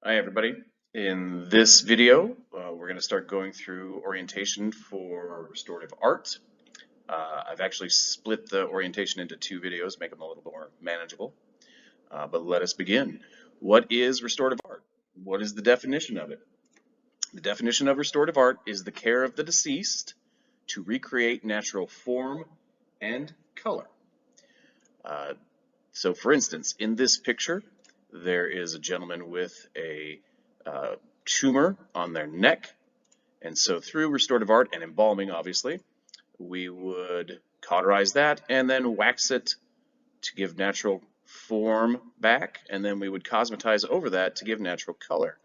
Hi everybody. In this video, we're going to start going through orientation for restorative art. I've actually split the orientation into two videos, make them a little more manageable. But let us begin. What is restorative art? What is the definition of it? The definition of restorative art is the care of the deceased to recreate natural form and color. So for instance, in this picture, there is a gentleman with a tumor on their neck. And so through restorative art and embalming, obviously, we would cauterize that and then wax it to give natural form back. And then we would cosmetize over that to give natural color.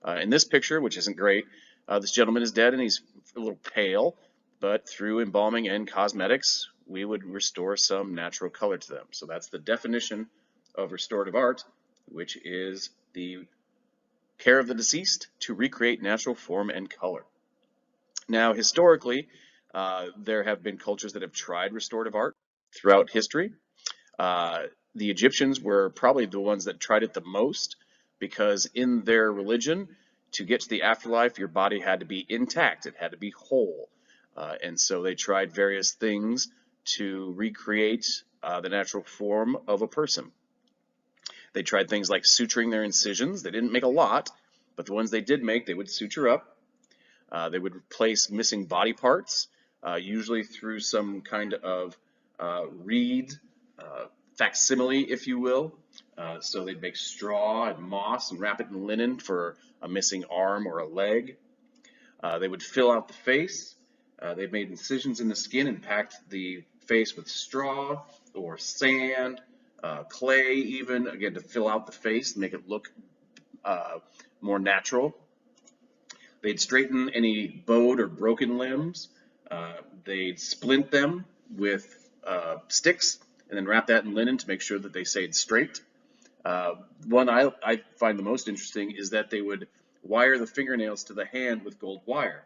In this picture, which isn't great, this gentleman is dead and he's a little pale, but through embalming and cosmetics, we would restore some natural color to them. So that's the definition of restorative art, which is the care of the deceased to recreate natural form and color. Now, historically, there have been cultures that have tried restorative art throughout history. The Egyptians were probably the ones that tried it the most because in their religion, to get to the afterlife, your body had to be intact, it had to be whole. And so they tried various things to recreate the natural form of a person. They tried things like suturing their incisions. They didn't make a lot, but the ones they did make, they would suture up. They would replace missing body parts, usually through some kind of reed facsimile, if you will. So they'd make straw and moss and wrap it in linen for a missing arm or a leg. They would fill out the face. They made incisions in the skin and packed the face with straw or sand, clay even, again, to fill out the face and make it look more natural. They'd straighten any bowed or broken limbs. They'd splint them with sticks and then wrap that in linen to make sure that they stayed straight. One I find the most interesting is that they would wire the fingernails to the hand with gold wire.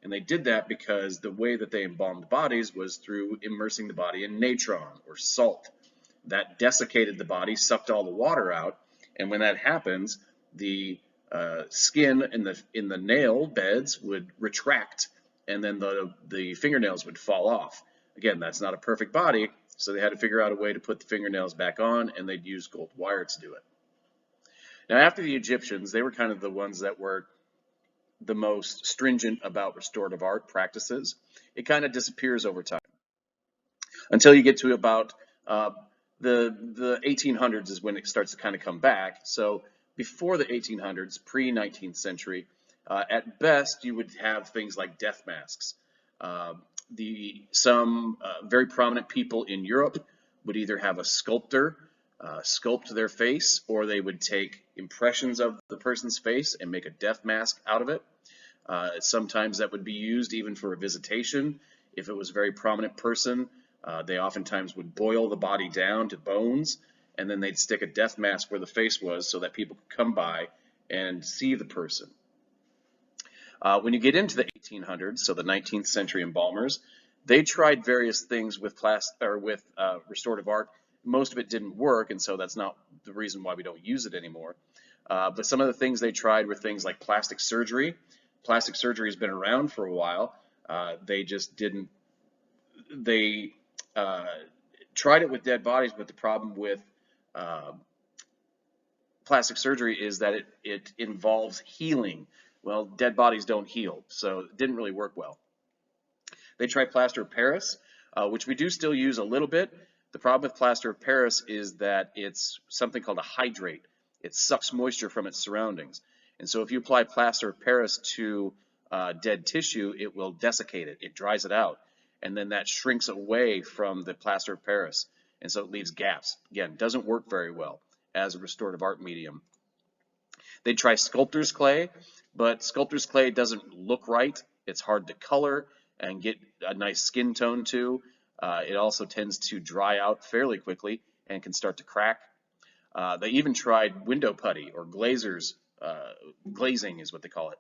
And they did that because the way that they embalmed bodies was through immersing the body in natron or salt. That desiccated the body, sucked all the water out, and when that happens, the skin in the nail beds would retract, and then the fingernails would fall off. Again, that's not a perfect body, so they had to figure out a way to put the fingernails back on, and they'd use gold wire to do it. Now, after the Egyptians, they were kind of the ones that were the most stringent about restorative art practices. It kind of disappears over time until you get to about the 1800s is when it starts to kind of come back. So before the 1800s, pre-19th century, at best you would have things like death masks. Some very prominent people in Europe would either have a sculptor sculpt their face, or they would take impressions of the person's face and make a death mask out of it. Sometimes that would be used even for a visitation. If it was a very prominent person, they oftentimes would boil the body down to bones, and then they'd stick a death mask where the face was so that people could come by and see the person. When you get into the 1800s, so the 19th century embalmers, they tried various things with restorative art. Most of it didn't work, and so that's not the reason why we don't use it anymore. But some of the things they tried were things like plastic surgery. Plastic surgery has been around for a while. They just didn't. They tried it with dead bodies, but the problem with plastic surgery is that it involves healing. Well, dead bodies don't heal, so it didn't really work well. They tried plaster of Paris, which we do still use a little bit. The problem with plaster of Paris is that it's something called a hydrate. It sucks moisture from its surroundings. And so if you apply plaster of Paris to dead tissue, it will desiccate it. It dries it out. And then that shrinks away from the plaster of Paris. And so it leaves gaps. Again, doesn't work very well as a restorative art medium. They try sculptor's clay, but sculptor's clay doesn't look right. It's hard to color and get a nice skin tone to. It also tends to dry out fairly quickly and can start to crack. They even tried window putty or glazers. Glazing is what they call it.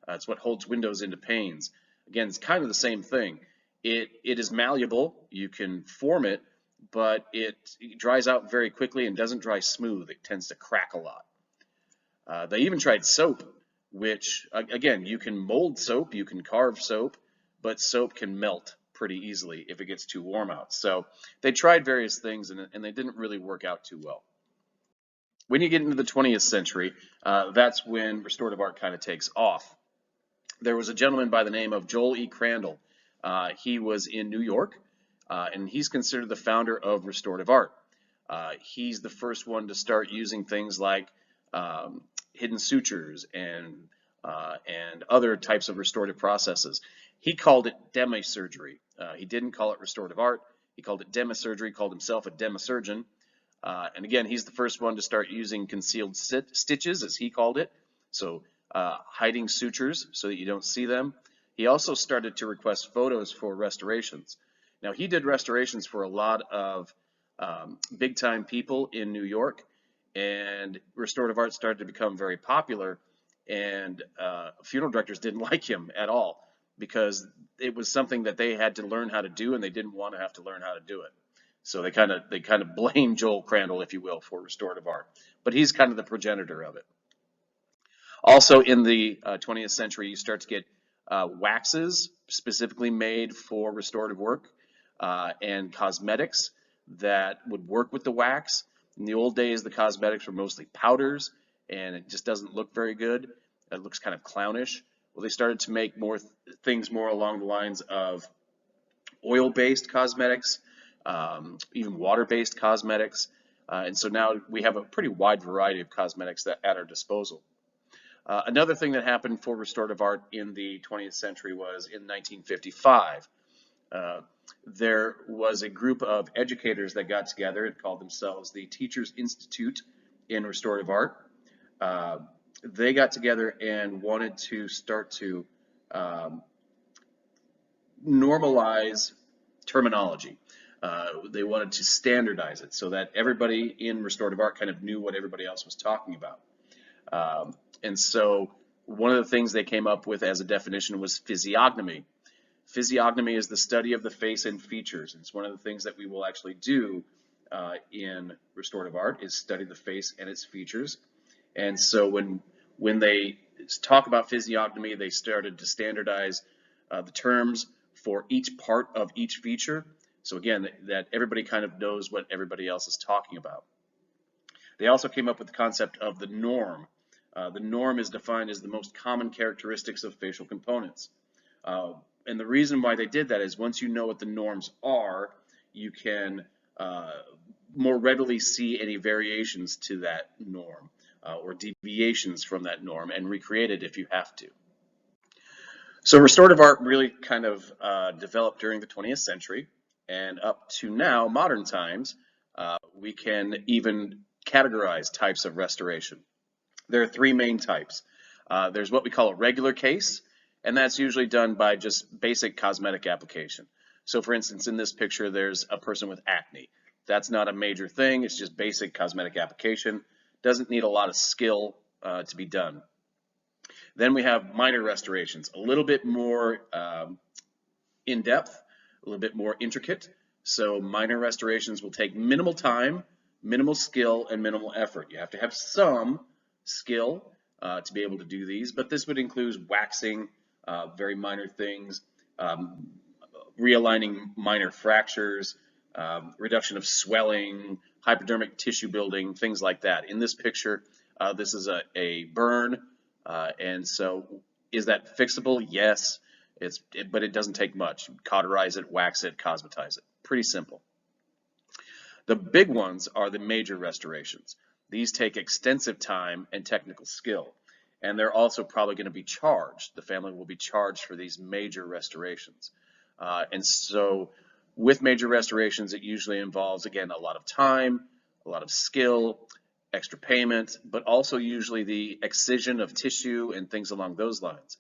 It's what holds windows into panes. Again, it's kind of the same thing. It is malleable. You can form it, but it dries out very quickly and doesn't dry smooth. It tends to crack a lot. They even tried soap, which, again, you can mold soap, you can carve soap, but soap can melt pretty easily if it gets too warm out. So they tried various things, and they didn't really work out too well. When you get into the 20th century, that's when restorative art kind of takes off. There was a gentleman by the name of Joel E. Crandall. He was in New York, and he's considered the founder of restorative art. He's the first one to start using things like hidden sutures and other types of restorative processes. He called it demisurgery. He didn't call it restorative art. He called it demisurgery, called himself a demisurgeon. And again, he's the first one to start using concealed stitches, as he called it. So hiding sutures so that you don't see them. He also started to request photos for restorations. Now, he did restorations for a lot of big time people in New York, and restorative art started to become very popular, and funeral directors didn't like him at all because it was something that they had to learn how to do, and they didn't want to have to learn how to do it. So they kind of blame Joel Crandall, if you will, for restorative art, but he's kind of the progenitor of it. Also in the 20th century, you start to get waxes specifically made for restorative work and cosmetics that would work with the wax. In the old days, the cosmetics were mostly powders, and it just doesn't look very good. It looks kind of clownish. Well, they started to make more things more along the lines of oil-based cosmetics, even water-based cosmetics, and so now we have a pretty wide variety of cosmetics that at our disposal. Another thing that happened for restorative art in the 20th century was in 1955. There was a group of educators that got together and called themselves the Teachers Institute in Restorative Art. They got together and wanted to start to normalize terminology. They wanted to standardize it so that everybody in restorative art kind of knew what everybody else was talking about. And so one of the things they came up with as a definition was physiognomy. Physiognomy is the study of the face and features. It's one of the things that we will actually do in restorative art is study the face and its features. And so when they talk about physiognomy, they started to standardize the terms for each part of each feature. So again, that everybody kind of knows what everybody else is talking about. They also came up with the concept of the norm. The norm is defined as the most common characteristics of facial components. And the reason why they did that is once you know what the norms are, you can more readily see any variations to that norm or deviations from that norm and recreate it if you have to. So restorative art really kind of developed during the 20th century, and up to now, modern times, we can even categorize types of restoration. There are three main types. There's what we call a regular case, and that's usually done by just basic cosmetic application. So for instance, in this picture, there's a person with acne. That's not a major thing, it's just basic cosmetic application. Doesn't need a lot of skill to be done. Then we have minor restorations, a little bit more in-depth, a little bit more intricate. So minor restorations will take minimal time, minimal skill, and minimal effort. You have to have some skill to be able to do these, but this would include waxing, very minor things, realigning minor fractures, reduction of swelling, hypodermic tissue building, things like that. In this picture, this is a burn, and so is that fixable? Yes, but it doesn't take much. Cauterize it, wax it, cosmetize it. Pretty simple. The big ones are the major restorations. These take extensive time and technical skill, and they're also probably going to be charged. The family will be charged for these major restorations. And so with major restorations, it usually involves, again, a lot of time, a lot of skill, extra payment, but also usually the excision of tissue and things along those lines.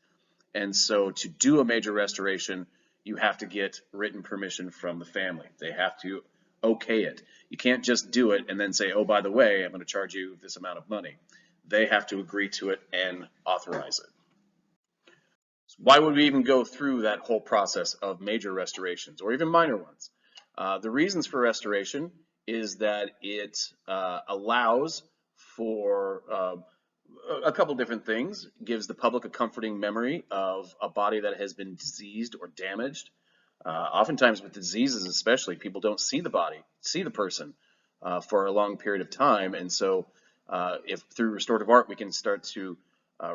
And so to do a major restoration, you have to get written permission from the family. They have to okay it. You can't just do it and then say, oh, by the way, I'm going to charge you this amount of money. They have to agree to it and authorize it. So why would we even go through that whole process of major restorations or even minor ones? The reasons for restoration is that it allows for a couple different things. Gives the public a comforting memory of a body that has been diseased or damaged. Oftentimes with diseases especially, people don't see the body, see the person for a long period of time. And so if through restorative art we can start to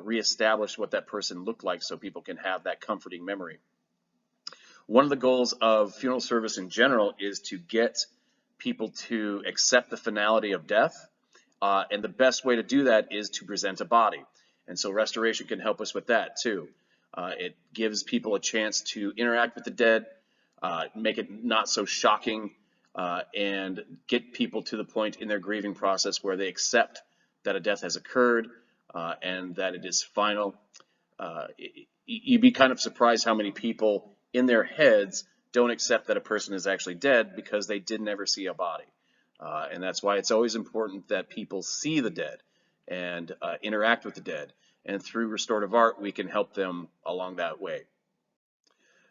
reestablish what that person looked like so people can have that comforting memory. One of the goals of funeral service in general is to get people to accept the finality of death. And the best way to do that is to present a body. And so restoration can help us with that too. It gives people a chance to interact with the dead, make it not so shocking, and get people to the point in their grieving process where they accept that a death has occurred and that it is final. You'd be kind of surprised how many people in their heads don't accept that a person is actually dead because they didn't ever see a body. And that's why it's always important that people see the dead and interact with the dead. And through restorative art, we can help them along that way.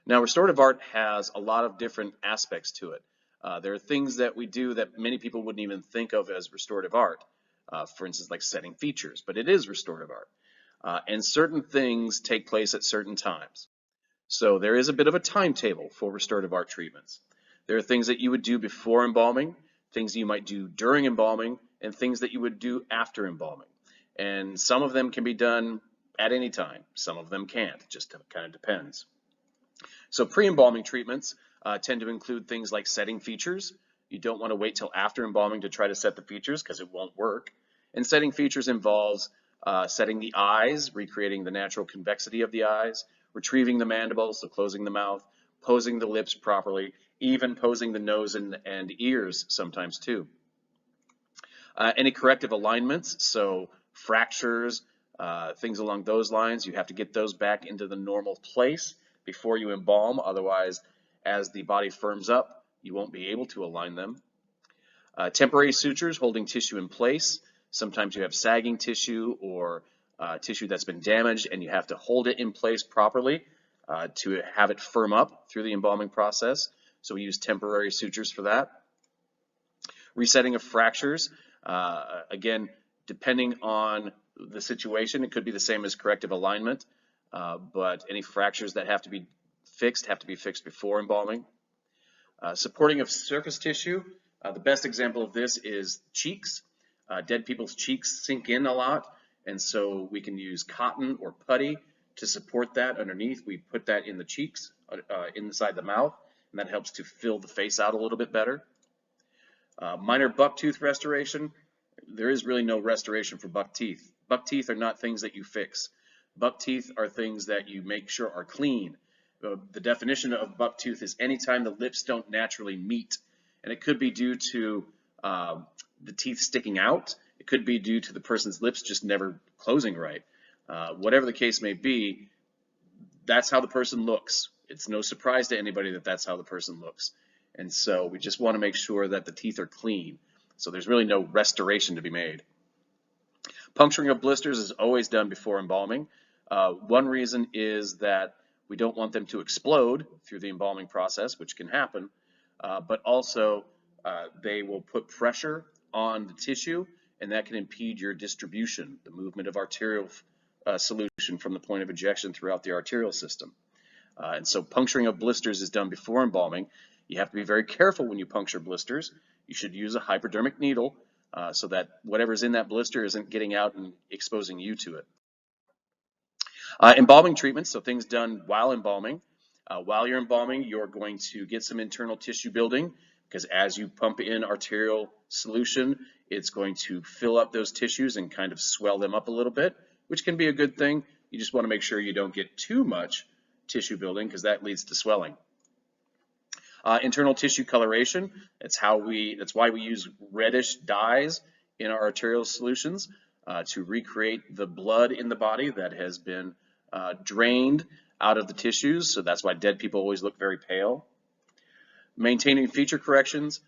Now, restorative art has a lot of different aspects to it. There are things that we do that many people wouldn't even think of as restorative art. For instance, like setting features, but it is restorative art. And certain things take place at certain times. So there is a bit of a timetable for restorative art treatments. There are things that you would do before embalming, things you might do during embalming, and things that you would do after embalming. And some of them can be done at any time. Some of them can't. It just kind of depends. So pre-embalming treatments tend to include things like setting features. You don't want to wait till after embalming to try to set the features because it won't work. And setting features involves setting the eyes, recreating the natural convexity of the eyes, retrieving the mandibles, so closing the mouth, posing the lips properly, even posing the nose and ears sometimes too. Any corrective alignments, so fractures, things along those lines, you have to get those back into the normal place before you embalm. Otherwise, as the body firms up, you won't be able to align them. Temporary sutures holding tissue in place. Sometimes you have sagging tissue or tissue that's been damaged and you have to hold it in place properly to have it firm up through the embalming process. So we use temporary sutures for that. Resetting of fractures. Again, depending on the situation, it could be the same as corrective alignment, but any fractures that have to be fixed before embalming. Supporting of surface tissue. The best example of this is cheeks. Dead people's cheeks sink in a lot, and so we can use cotton or putty to support that underneath. We put that in the cheeks, inside the mouth, and that helps to fill the face out a little bit better. Minor buck tooth restoration. There is really no restoration for buck teeth. Buck teeth are not things that you fix. Buck teeth are things that you make sure are clean. The definition of buck tooth is anytime the lips don't naturally meet, and it could be due to the teeth sticking out. It could be due to the person's lips just never closing right. Whatever the case may be, that's how the person looks. It's no surprise to anybody that that's how the person looks. And so we just want to make sure that the teeth are clean. So there's really no restoration to be made. Puncturing of blisters is always done before embalming. One reason is that we don't want them to explode through the embalming process, which can happen, but also they will put pressure on the tissue, and that can impede your distribution, the movement of arterial solution from the point of ejection throughout the arterial system. And so puncturing of blisters is done before embalming. You have to be very careful when you puncture blisters. You should use a hypodermic needle so that whatever's in that blister isn't getting out and exposing you to it. Embalming treatments, so things done while embalming. While you're embalming, you're going to get some internal tissue building because as you pump in arterial solution, it's going to fill up those tissues and kind of swell them up a little bit, which can be a good thing. You just want to make sure you don't get too much tissue building because that leads to swelling. Internal tissue coloration, that's why we use reddish dyes in our arterial solutions to recreate the blood in the body that has been drained out of the tissues. So that's why dead people always look very pale. Maintaining feature corrections.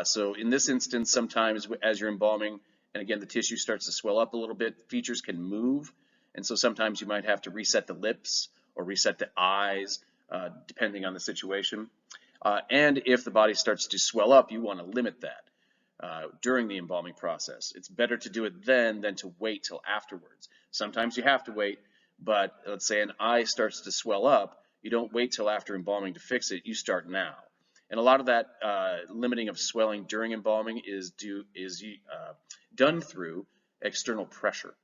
So in this instance, sometimes as you're embalming, and again, the tissue starts to swell up a little bit, features can move. And so sometimes you might have to reset the lips or reset the eyes, depending on the situation. And if the body starts to swell up, you want to limit that. during the embalming process. It's better to do it then than to wait till afterwards. Sometimes you have to wait, but let's say an eye starts to swell up, you don't wait till after embalming to fix it, you start now. And a lot of that limiting of swelling during embalming is done through external pressure.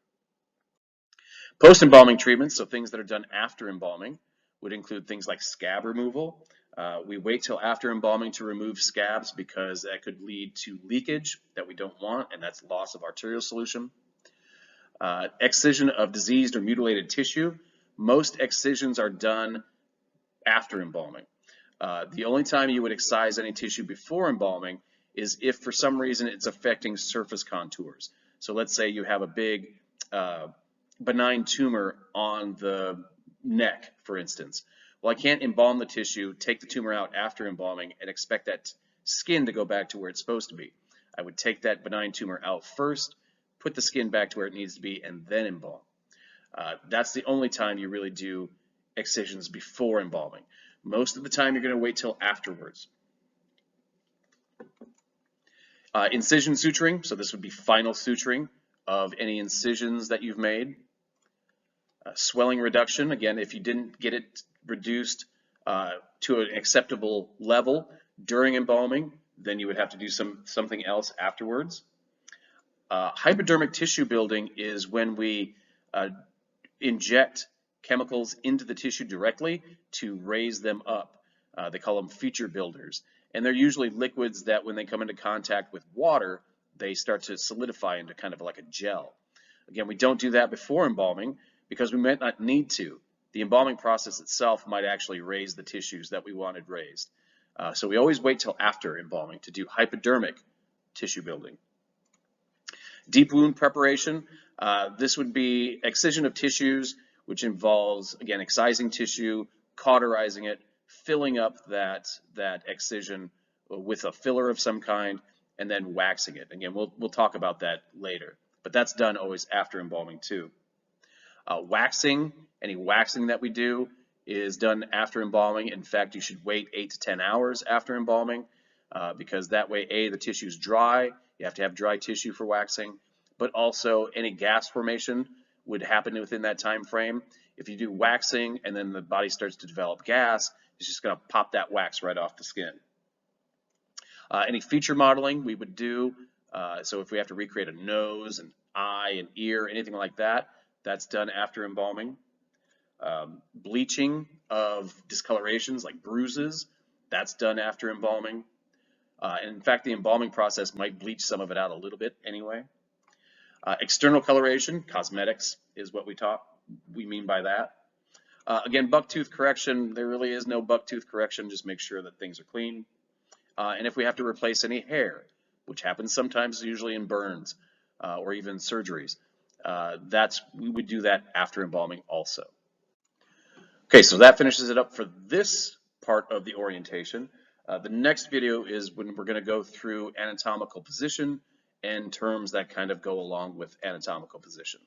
Post-embalming treatments, so things that are done after embalming, would include things like scab removal. We wait till after embalming to remove scabs because that could lead to leakage that we don't want, and that's loss of arterial solution. Excision of diseased or mutilated tissue. Most excisions are done after embalming. The only time you would excise any tissue before embalming is if for some reason it's affecting surface contours. So let's say you have a big benign tumor on the neck, for instance. Well, I can't embalm the tissue, take the tumor out after embalming, and expect that skin to go back to where it's supposed to be. I would take that benign tumor out first, put the skin back to where it needs to be, and then embalm. That's the only time you really do excisions before embalming. Most of the time you're going to wait till afterwards. Incision suturing, so this would be final suturing of any incisions that you've made. Swelling reduction, again, if you didn't get it reduced to an acceptable level during embalming, then you would have to do something else afterwards. Hypodermic tissue building is when we inject chemicals into the tissue directly to raise them up. They call them feature builders. And they're usually liquids that when they come into contact with water, they start to solidify into kind of like a gel. Again, we don't do that before embalming because we might not need to. The embalming process itself might actually raise the tissues that we wanted raised. So we always wait till after embalming to do hypodermic tissue building. Deep wound preparation, this would be excision of tissues, which involves, again, excising tissue, cauterizing it, filling up that excision with a filler of some kind, and then waxing it. Again, we'll talk about that later, but that's done always after embalming too. Waxing, any waxing that we do is done after embalming. In fact, you should wait 8 to 10 hours after embalming because that way, A, the tissue's dry. You have to have dry tissue for waxing, but also any gas formation would happen within that time frame. If you do waxing and then the body starts to develop gas, it's just going to pop that wax right off the skin. Any feature modeling we would do, so if we have to recreate a nose, an eye, an ear, anything like that, that's done after embalming. Bleaching of discolorations like bruises, that's done after embalming. And in fact, the embalming process might bleach some of it out a little bit anyway. External coloration, cosmetics is what we mean by that. Again, bucktooth correction, there really is no bucktooth correction, just make sure that things are clean. And if we have to replace any hair, which happens sometimes usually in burns or even surgeries, we would do that after embalming also. Okay, so that finishes it up for this part of the orientation. The next video is when we're going to go through anatomical position and terms that kind of go along with anatomical position.